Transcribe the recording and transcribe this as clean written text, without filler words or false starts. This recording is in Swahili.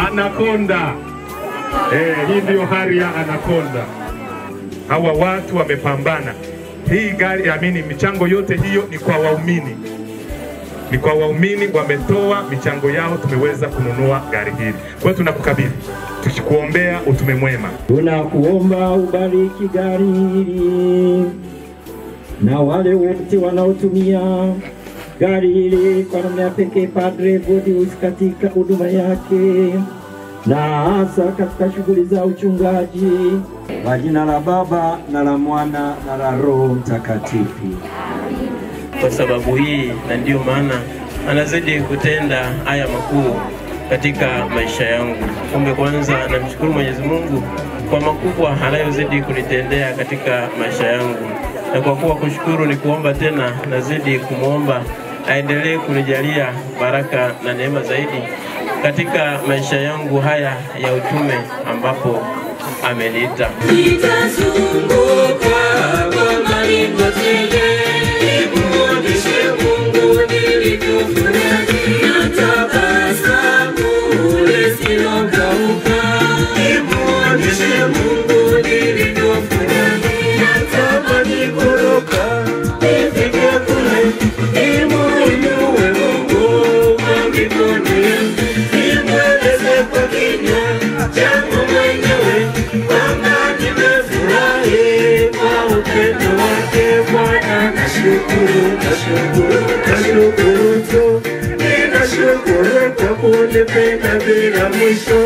Anaconda. Hii ndio hari ya Anaconda. Hawa watu wamepambana. Hii gari, michango yote hiyo ni kwa waumini. Ni kwa waumini wametoa michango yao, tumeweza kununua gari hili. Kwa hiyo tunakukabidhi, tukikuombea utume mwema. Tunakuomba ubariki gari hili na wale wote wanaotumia gari hili kwa namna pekee Padre Godius katika huduma yake na hasa katika shughuli za uchungaji. Kwa jina la Baba na la Mwana na la Roho Mtakatifu. Kwa sababu hii na ndio maana anazidi kutenda haya makuu katika maisha yangu. Kumbe kwanza namshukuru Mwenyezi Mungu kwa makubwa anayozidi kunitendea katika maisha yangu. Na kwa kuwa kushukuru ni kuomba tena, nazidi kumuomba aendelee kunijalia baraka na neema zaidi katika maisha yangu haya ya utume ambapo ameniita. Nitazunguka kwa maringo tele, nimuonyeshe Mungu nilivyofurahi, natabasamu lisilokauka. Nimuonyeshe Mungu nilivyofurahi, natamani kuruka nifike kule, nimuinue Mungu kwa mikono yangu, nimweleze kwa kinywa changu mwenyewe kwamba nimefurahi kwa upendo wake Bwana. Nashukuru tu, ninashukuru kwa kunipenda bila mwisho.